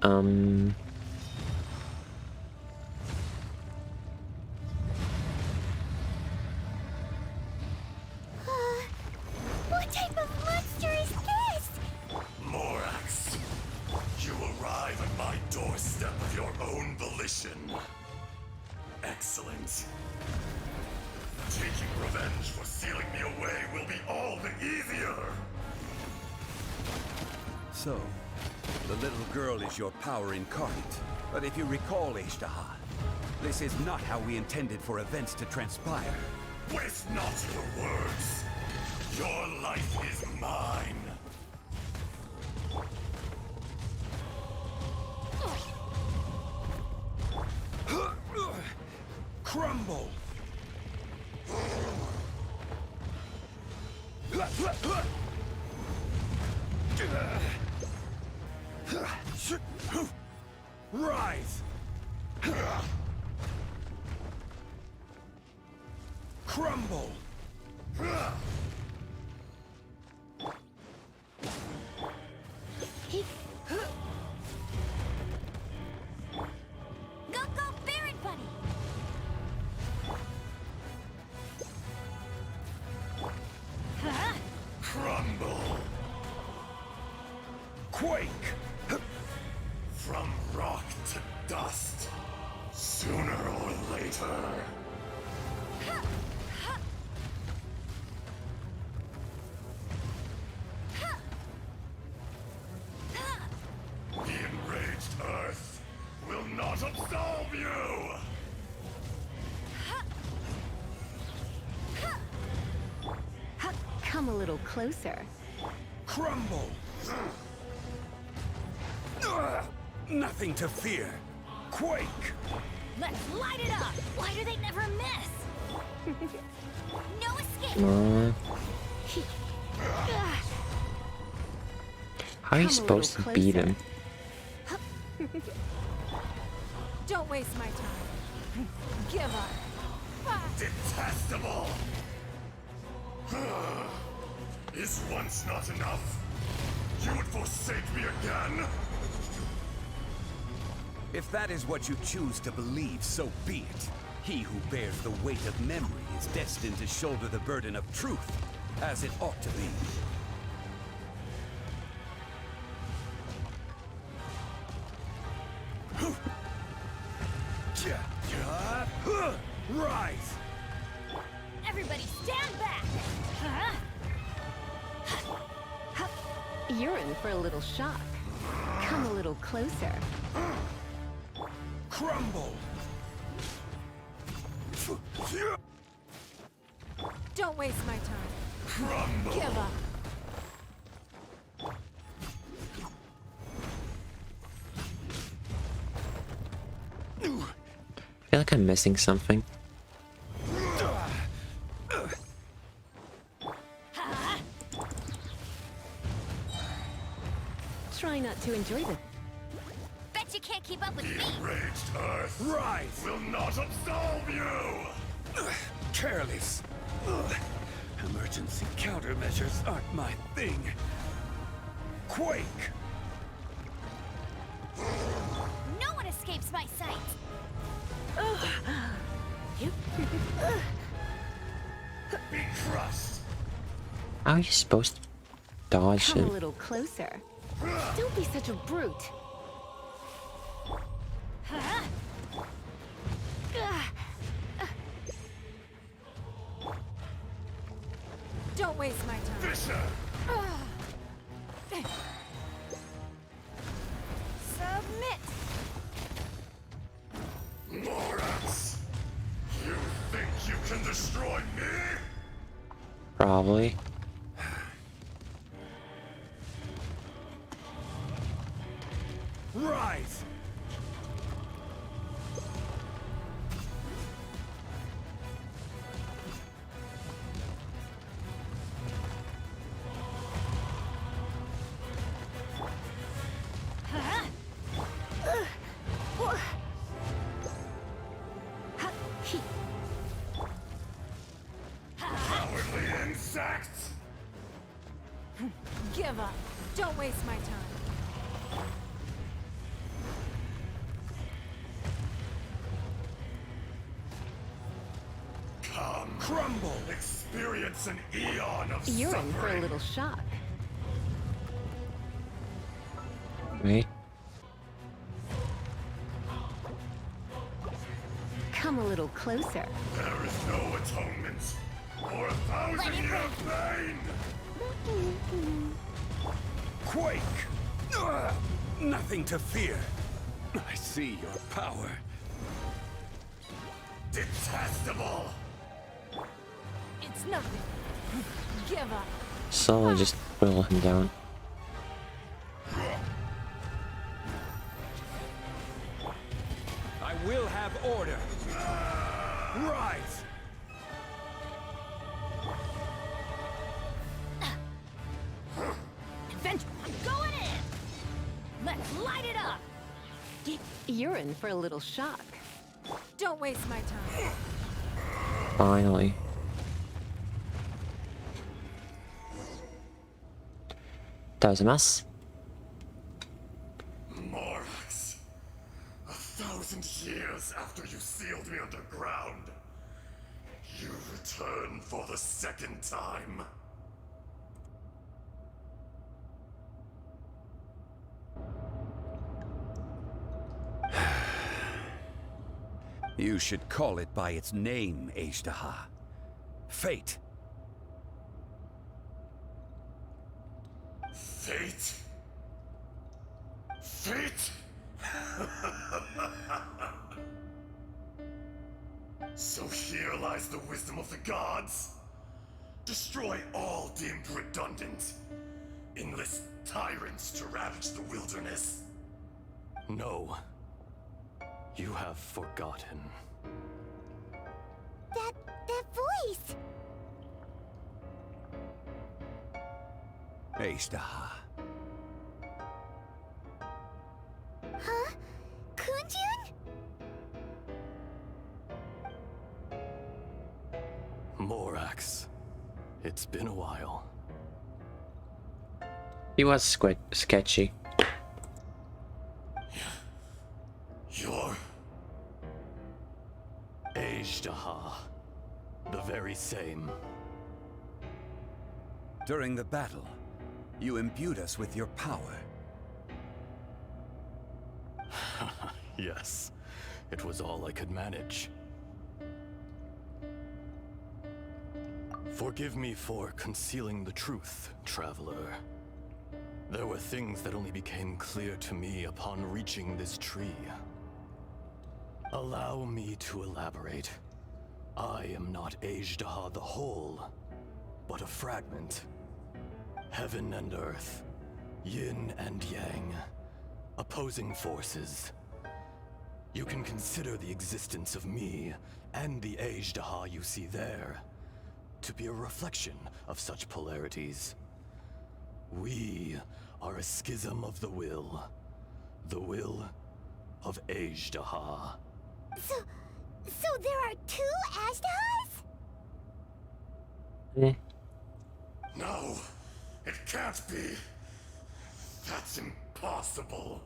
What type of monster is this? Morax, you arrive at my doorstep of your own volition. Excellent. Taking revenge for sealing me away will be all the easier. So, the little girl is your power incarnate. But if you recall, Azhdaha, this is not how we intended for events to transpire. Waste not your words. Your life is mine. Crumble! Rise! Crumble! Go, Baron Bunny! Crumble. Quake! From rock to dust. Sooner or later. The enraged Earth will not absolve you! Come a little closer. Crumble! Nothing to fear. Quake! Let's light it up! Why do they never miss? No escape! How are you supposed to beat him? Don't waste my time. Give up. Detestable! Is once not enough? You would forsake me again? If that is what you choose to believe, so be it. He who bears the weight of memory is destined to shoulder the burden of truth, as it ought to be. Rise! Everybody stand back! You're in for a little shock. Come a little closer. Crumble! Don't waste my time. Crumble! Give up. I feel like I'm missing something. Try not to enjoy this. Bet you can't keep up with The me. enraged Earth Rise! will not absolve you! Careless. Emergency countermeasures aren't my thing. Quake! No one escapes my sight. Be crushed! How are you supposed to dodge Come a him? little closer. Don't be such a brute. Don't waste my time. Fisher! Submit. Morax! You think you can destroy me? Probably. Rise! Cowardly insects! Give up. Don't waste my time. experience an eon of You're in for a suffering. little shock. Right? Come a little closer. There is no atonement for a thousand year of pain. Quake! Ugh! Nothing to fear. I see your power. Detestable. It's nothing. Give up. Slowly just whittle him down. I will have order. Rise! Adventure. I'm going in. Let's light it up. You're in for a little shock. Don't waste my time. Finally. That was a mess. Morax. 1,000 years after you sealed me underground, you return for the second time. You should call it by its name, Azhdaha. Fate. Fate? Fate? So here lies the wisdom of the gods. Destroy all deemed redundant. Enlist tyrants to ravage the wilderness. No. You have forgotten. That voice. Azhdaha. Huh? Kun-jun? Morax. It's been a while. He was sketchy. You're... Azhdaha. The very same. During the battle, you imbued us with your power. Yes. It was all I could manage. Forgive me for concealing the truth, traveler. There were things that only became clear to me upon reaching this tree. Allow me to elaborate. I am not Azhdaha the whole, but a fragment. Heaven and earth, yin and yang, opposing forces. You can consider the existence of me and the Azhdaha you see there to be a reflection of such polarities. We are a schism of the will of Azhdaha. So there are two Azhdahas? Eh. No, it can't be. That's impossible.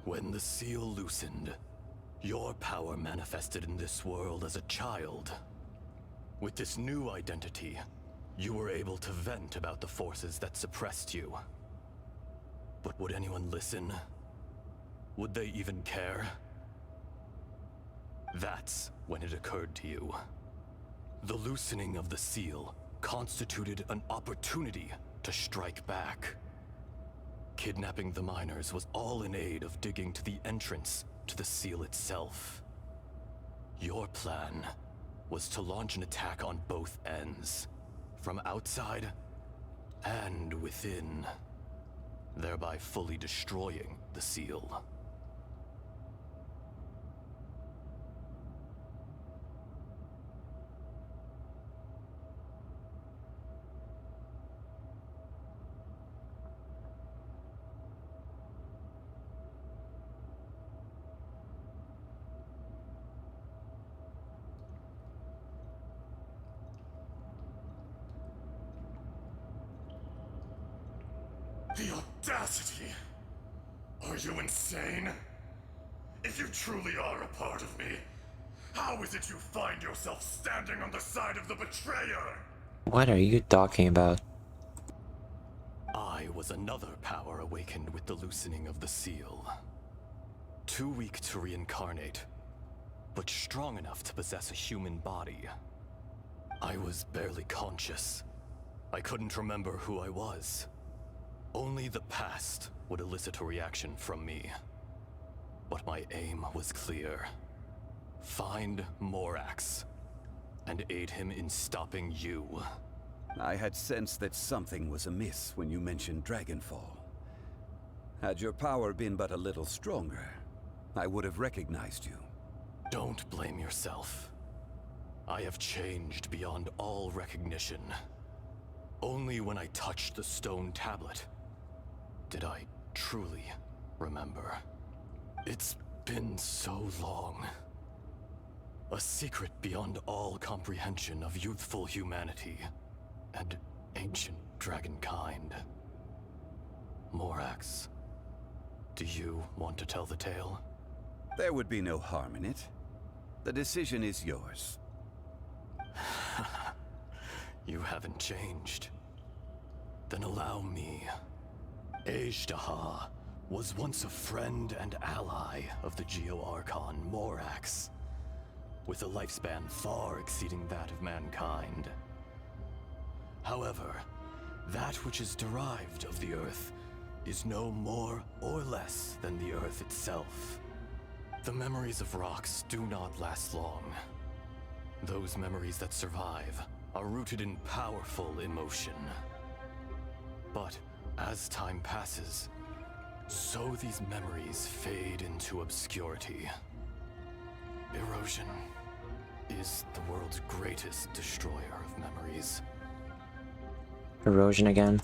When the seal loosened, your power manifested in this world as a child. With this new identity, you were able to vent about the forces that suppressed you. But would anyone listen? Would they even care? That's when it occurred to you. The loosening of the seal constituted an opportunity to strike back. Kidnapping the miners was all in aid of digging to the entrance to the seal itself. Your plan was to launch an attack on both ends, from outside and within, thereby fully destroying the seal. The audacity! Are you insane? If you truly are a part of me, How is it you find yourself standing on the side of the betrayer? What are you talking about? I was another power awakened with the loosening of the seal. Too weak to reincarnate, but strong enough to possess a human body. I was barely conscious. I couldn't remember who I was. Only the past would elicit a reaction from me. But my aim was clear. Find Morax, and aid him in stopping you. I had sensed that something was amiss when you mentioned Dragonfall. Had your power been but a little stronger, I would have recognized you. Don't blame yourself. I have changed beyond all recognition. Only when I touched the stone tablet did I truly remember. It's been so long. A secret beyond all comprehension of youthful humanity and ancient dragonkind. Morax, do you want to tell the tale? There would be no harm in it. The decision is yours. You haven't changed. Then allow me. Azhdaha was once a friend and ally of the Geo-Archon Morax, with a lifespan far exceeding that of mankind. However, that which is derived of the Earth is no more or less than the Earth itself. The memories of rocks do not last long. Those memories that survive are rooted in powerful emotion. But as time passes, so these memories fade into obscurity. Erosion is the world's greatest destroyer of memories. Erosion again.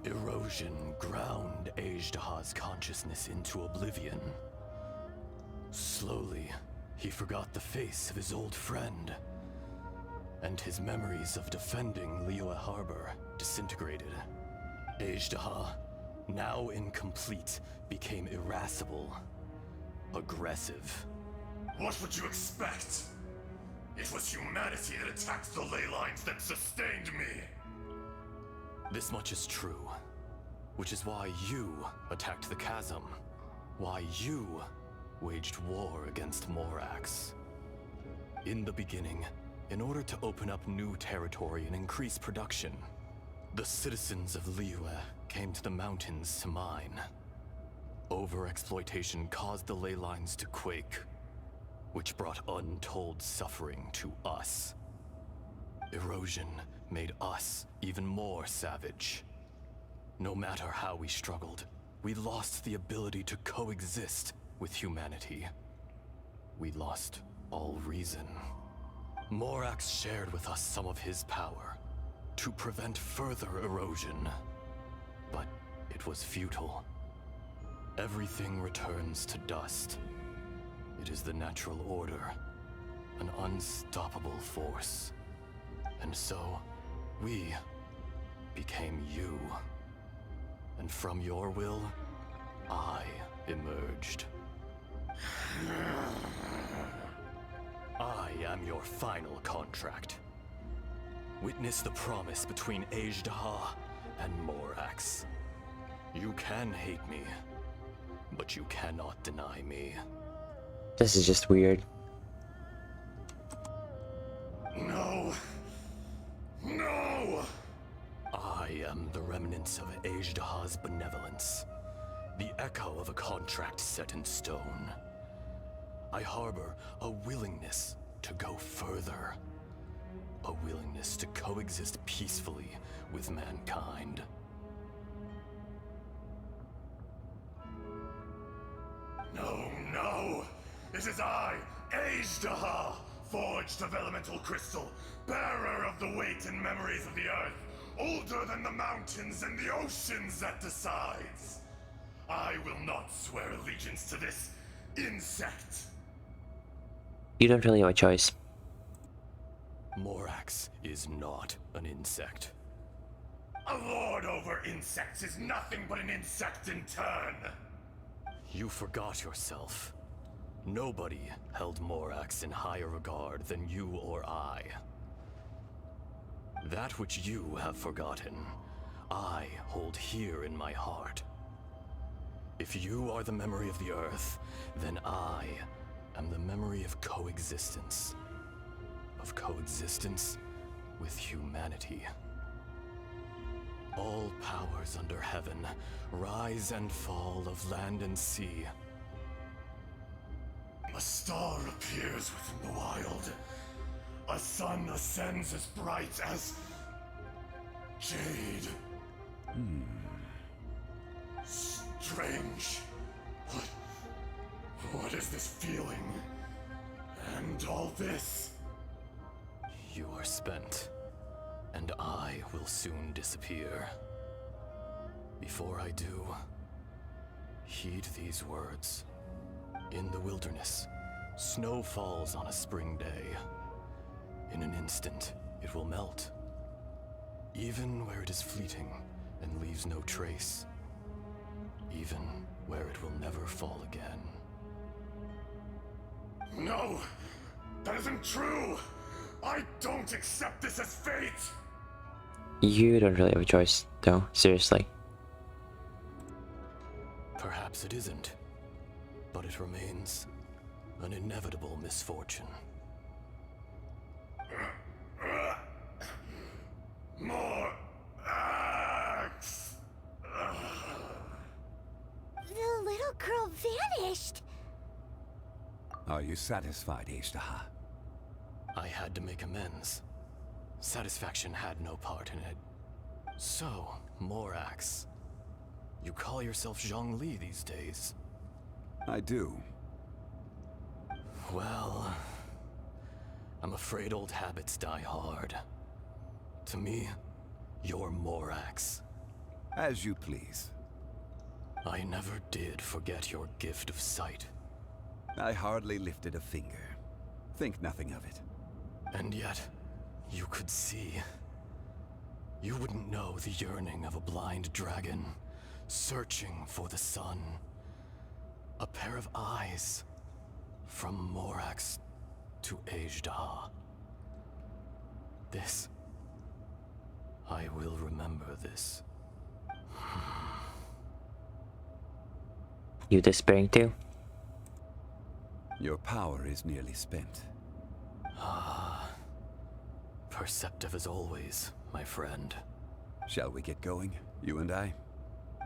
Erosion ground Azhdaha's consciousness into oblivion. Slowly, he forgot the face of his old friend, and his memories of defending Liyue Harbor disintegrated. Azhdaha, now incomplete, became irascible, aggressive. What would you expect? It was humanity that attacked the ley lines that sustained me. This much is true, which is why you attacked the chasm, why you waged war against Morax. In the beginning, in order to open up new territory and increase production, the citizens of Liyue came to the mountains to mine. Overexploitation caused the ley lines to quake, which brought untold suffering to us. Erosion made us even more savage. No matter how we struggled, we lost the ability to coexist with humanity. We lost all reason. Morax shared with us some of his power to prevent further erosion, but it was futile. Everything returns to dust. It is the natural order, an unstoppable force. And so, we became you. And from your will, I emerged. I am your final contract. Witness the promise between Azhdaha and Morax. You can hate me, but you cannot deny me. This is just weird. No. No! I am the remnants of Azhdaha's benevolence, the echo of a contract set in stone. I harbor a willingness to go further, a willingness to coexist peacefully with mankind. No, no! It is I, Azhdaha, forged of elemental crystal, bearer of the weight and memories of the earth, older than the mountains and the oceans that decides. I will not swear allegiance to this insect. You don't really have a choice. Morax is not an insect. A lord over insects is nothing but an insect in turn. You forgot yourself. Nobody held Morax in higher regard than you or I. That which you have forgotten, I hold here in my heart. If you are the memory of the Earth, then I am the memory of coexistence. Of coexistence with humanity. All powers under heaven, rise and fall of land and sea. A star appears within the wild. A sun ascends as bright as jade. Strange. What is this feeling? And all this? You are spent, and I will soon disappear. Before I do, heed these words. In the wilderness, snow falls on a spring day. In an instant, it will melt. Even where it is fleeting and leaves no trace. Even where it will never fall again. No! That isn't true! I don't accept this as fate! You don't really have a choice, though. Seriously. Perhaps it isn't, but it remains an inevitable misfortune. More axe! The little girl vanished. Are you satisfied, Azhdaha? I had to make amends. Satisfaction had no part in it. So, Morax, you call yourself Zhongli these days? I do. Well, I'm afraid old habits die hard. To me, you're Morax. As you please. I never did forget your gift of sight. I hardly lifted a finger. Think nothing of it. And yet, you could see. You wouldn't know the yearning of a blind dragon, searching for the sun. A pair of eyes, from Morax to Azhdaha. This, I will remember this. You despairing too? Your power is nearly spent. Perceptive as always, my friend. Shall we get going, you and I?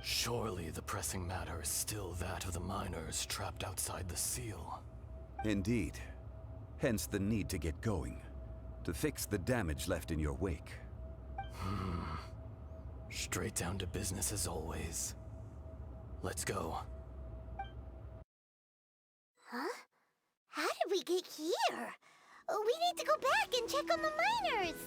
Surely the pressing matter is still that of the miners trapped outside the seal. Indeed. Hence the need to get going. To fix the damage left in your wake. Straight down to business as always. Let's go. Huh? How did we get here? We need to go back and check on the miners.